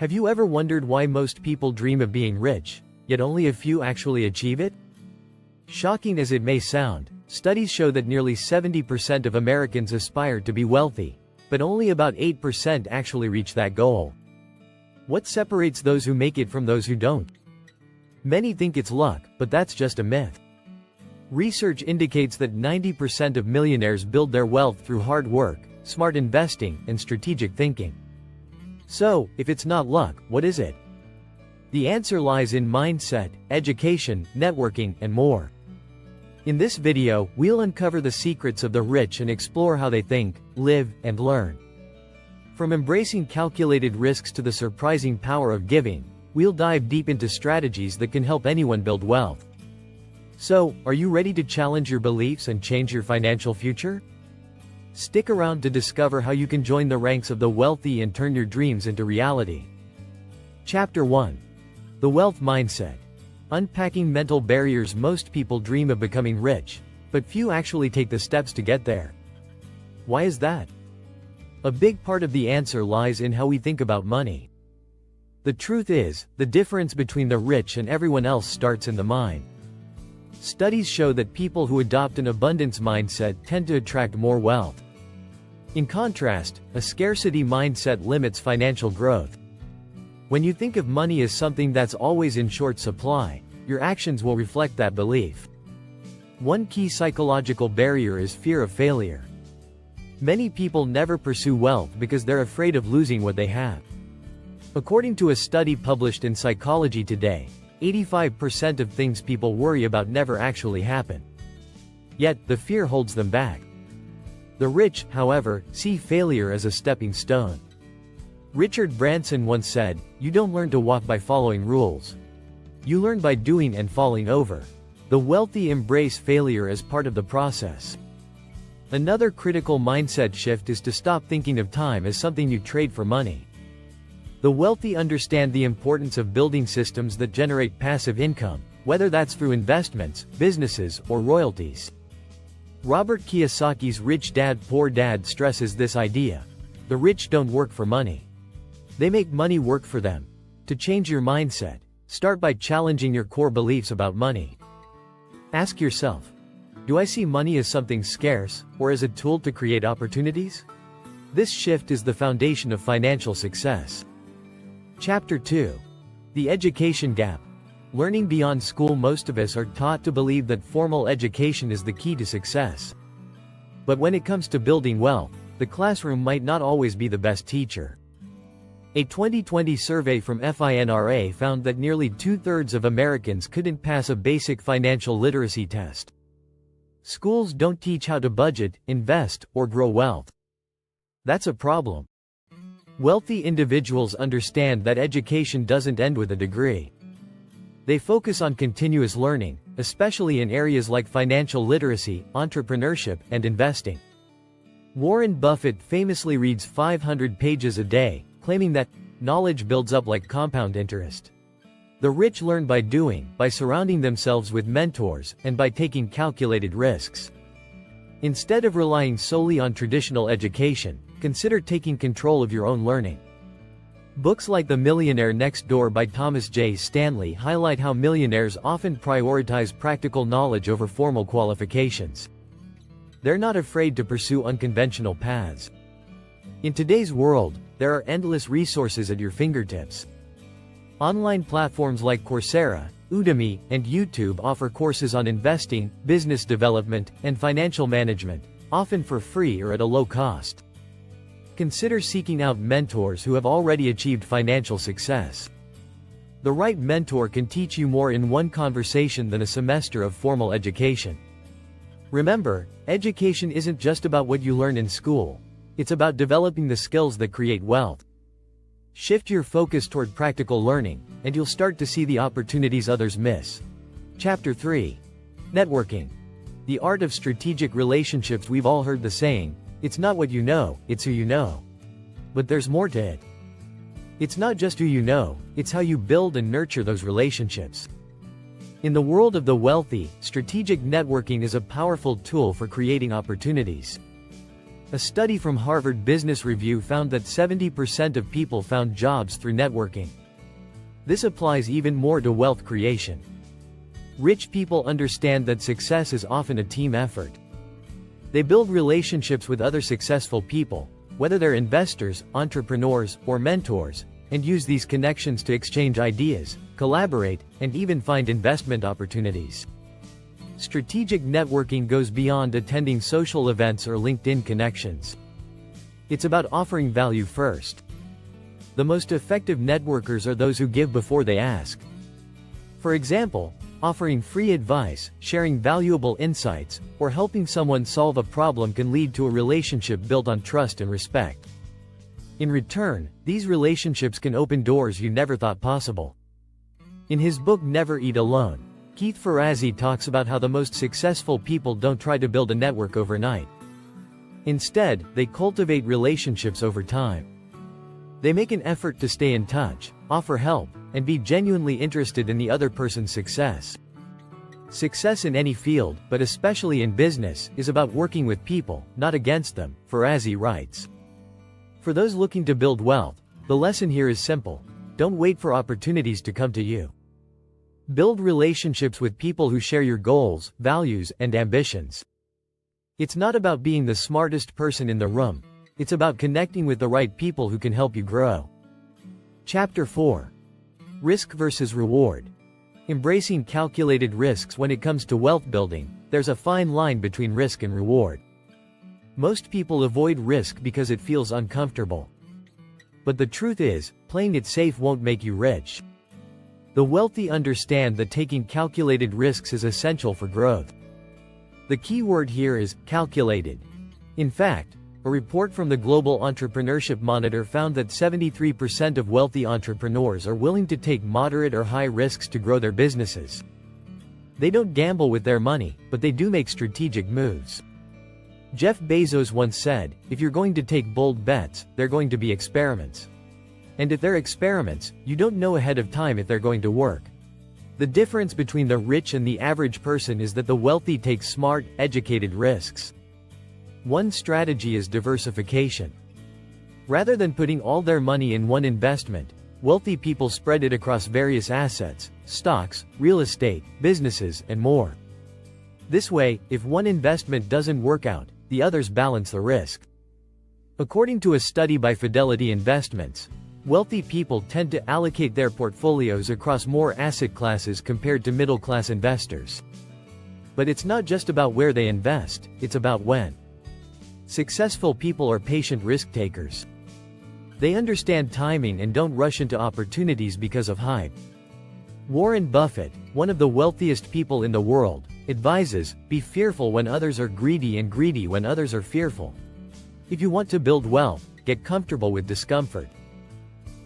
Have you ever wondered why most people dream of being rich, yet only a few actually achieve it? Shocking as it may sound, studies show that nearly 70% of Americans aspire to be wealthy, but only about 8% actually reach that goal. What separates those who make it from those who don't? Many think it's luck, but that's just a myth. Research indicates that 90% of millionaires build their wealth through hard work, smart investing, and strategic thinking. So, if it's not luck, what is it? The answer lies in mindset, education, networking, and more. In this video, we'll uncover the secrets of the rich and explore how they think, live, and learn. From embracing calculated risks to the surprising power of giving, we'll dive deep into strategies that can help anyone build wealth. So, are you ready to challenge your beliefs and change your financial future? Stick around to discover how you can join the ranks of the wealthy and turn your dreams into reality. Chapter 1. The Wealth Mindset. Unpacking mental barriers. Most people dream of becoming rich, but few actually take the steps to get there. Why is that? A big part of the answer lies in how we think about money. The truth is, the difference between the rich and everyone else starts in the mind. Studies show that people who adopt an abundance mindset tend to attract more wealth. In contrast, a scarcity mindset limits financial growth. When you think of money as something that's always in short supply, your actions will reflect that belief. One key psychological barrier is fear of failure. Many people never pursue wealth because they're afraid of losing what they have. According to a study published in Psychology Today, 85% of things people worry about never actually happen. Yet, the fear holds them back. The rich, however, see failure as a stepping stone. Richard Branson once said, "You don't learn to walk by following rules. You learn by doing and falling over." The wealthy embrace failure as part of the process. Another critical mindset shift is to stop thinking of time as something you trade for money. The wealthy understand the importance of building systems that generate passive income, whether that's through investments, businesses, or royalties. Robert Kiyosaki's Rich Dad Poor Dad stresses this idea. The rich don't work for money. They make money work for them. To change your mindset, start by challenging your core beliefs about money. Ask yourself, do I see money as something scarce, or as a tool to create opportunities? This shift is the foundation of financial success. Chapter 2. The Education Gap. Learning beyond school. Most of us are taught to believe that formal education is the key to success. But when it comes to building wealth, the classroom might not always be the best teacher. A 2020 survey from FINRA found that nearly 2/3 of Americans couldn't pass a basic financial literacy test. Schools don't teach how to budget, invest, or grow wealth. That's a problem. Wealthy individuals understand that education doesn't end with a degree. They focus on continuous learning, especially in areas like financial literacy, entrepreneurship, and investing. Warren Buffett famously reads 500 pages a day, claiming that knowledge builds up like compound interest. The rich learn by doing, by surrounding themselves with mentors, and by taking calculated risks. Instead of relying solely on traditional education, consider taking control of your own learning. Books like The Millionaire Next Door by Thomas J. Stanley highlight how millionaires often prioritize practical knowledge over formal qualifications. They're not afraid to pursue unconventional paths. In today's world, there are endless resources at your fingertips. Online platforms like Coursera, Udemy, and YouTube offer courses on investing, business development, and financial management, often for free or at a low cost. Consider seeking out mentors who have already achieved financial success. The right mentor can teach you more in one conversation than a semester of formal education. Remember, education isn't just about what you learn in school. It's about developing the skills that create wealth. Shift your focus toward practical learning, and you'll start to see the opportunities others miss. Chapter 3. Networking. The art of strategic relationships. We've all heard the saying, it's not what you know, it's who you know. But there's more to it. It's not just who you know, it's how you build and nurture those relationships. In the world of the wealthy, strategic networking is a powerful tool for creating opportunities. A study from Harvard Business Review found that 70% of people found jobs through networking. This applies even more to wealth creation. Rich people understand that success is often a team effort. They build relationships with other successful people, whether they're investors, entrepreneurs, or mentors, and use these connections to exchange ideas, collaborate, and even find investment opportunities. Strategic networking goes beyond attending social events or LinkedIn connections. It's about offering value first. The most effective networkers are those who give before they ask. For example, offering free advice, sharing valuable insights, or helping someone solve a problem can lead to a relationship built on trust and respect. In return, these relationships can open doors you never thought possible. In his book Never Eat Alone, Keith Ferrazzi talks about how the most successful people don't try to build a network overnight. Instead, they cultivate relationships over time. They make an effort to stay in touch, offer help, and be genuinely interested in the other person's success. Success in any field, but especially in business, is about working with people, not against them, Ferrazzi writes. For those looking to build wealth, the lesson here is simple: don't wait for opportunities to come to you. Build relationships with people who share your goals, values, and ambitions. It's not about being the smartest person in the room. It's about connecting with the right people who can help you grow. Chapter 4. Risk versus reward. Embracing calculated risks. When it comes to wealth building, there's a fine line between risk and reward. Most people avoid risk because it feels uncomfortable. But the truth is, playing it safe won't make you rich. The wealthy understand that taking calculated risks is essential for growth. The key word here is calculated. In fact, a report from the Global Entrepreneurship Monitor found that 73% of wealthy entrepreneurs are willing to take moderate or high risks to grow their businesses. They don't gamble with their money, but they do make strategic moves. Jeff Bezos once said, "If you're going to take bold bets, they're going to be experiments. And if they're experiments, you don't know ahead of time if they're going to work." The difference between the rich and the average person is that the wealthy take smart, educated risks. One strategy is diversification. Rather than putting all their money in one investment, wealthy people spread it across various assets, stocks, real estate, businesses, and more. This way, if one investment doesn't work out, the others balance the risk. According to a study by Fidelity Investments, wealthy people tend to allocate their portfolios across more asset classes compared to middle-class investors. But it's not just about where they invest, it's about when. Successful people are patient risk-takers. They understand timing and don't rush into opportunities because of hype. Warren Buffett, one of the wealthiest people in the world, advises, "Be fearful when others are greedy and greedy when others are fearful." If you want to build wealth, get comfortable with discomfort.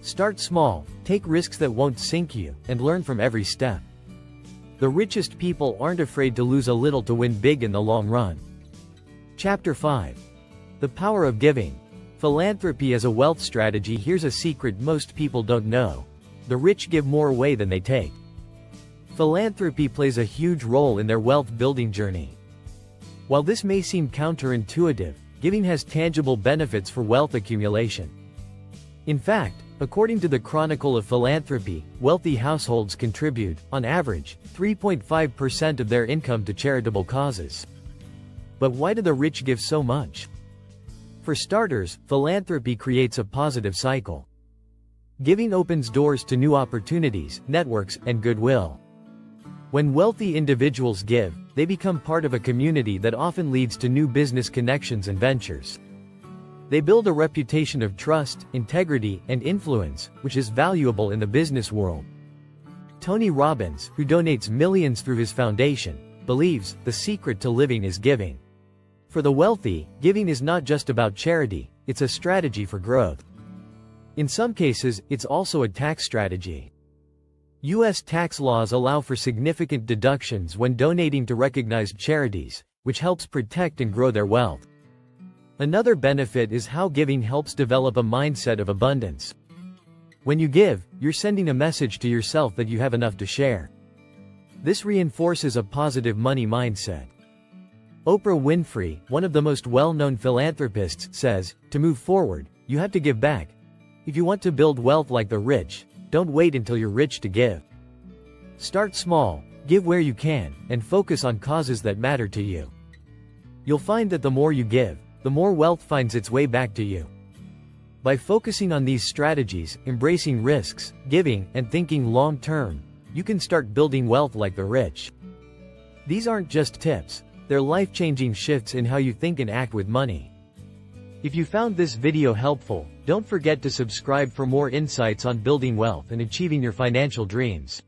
Start small, take risks that won't sink you, and learn from every step. The richest people aren't afraid to lose a little to win big in the long run. Chapter 5. The power of giving. Philanthropy as a wealth strategy. Here's a secret most people don't know. The rich give more away than they take. Philanthropy plays a huge role in their wealth-building journey. While this may seem counterintuitive, giving has tangible benefits for wealth accumulation. In fact, according to the Chronicle of Philanthropy, wealthy households contribute, on average, 3.5% of their income to charitable causes. But why do the rich give so much? For starters, philanthropy creates a positive cycle. Giving opens doors to new opportunities, networks, and goodwill. When wealthy individuals give, they become part of a community that often leads to new business connections and ventures. They build a reputation of trust, integrity, and influence, which is valuable in the business world. Tony Robbins, who donates millions through his foundation, believes the secret to living is giving. For the wealthy, giving is not just about charity, it's a strategy for growth. In some cases, it's also a tax strategy. U.S. tax laws allow for significant deductions when donating to recognized charities, which helps protect and grow their wealth. Another benefit is how giving helps develop a mindset of abundance. When you give, you're sending a message to yourself that you have enough to share. This reinforces a positive money mindset. Oprah Winfrey, one of the most well-known philanthropists, says, "To move forward, you have to give back. If you want to build wealth like the rich, don't wait until you're rich to give. Start small, give where you can, and focus on causes that matter to you. You'll find that the more you give, the more wealth finds its way back to you." By focusing on these strategies, embracing risks, giving, and thinking long-term, you can start building wealth like the rich. These aren't just tips, they're life-changing shifts in how you think and act with money. If you found this video helpful, don't forget to subscribe for more insights on building wealth and achieving your financial dreams.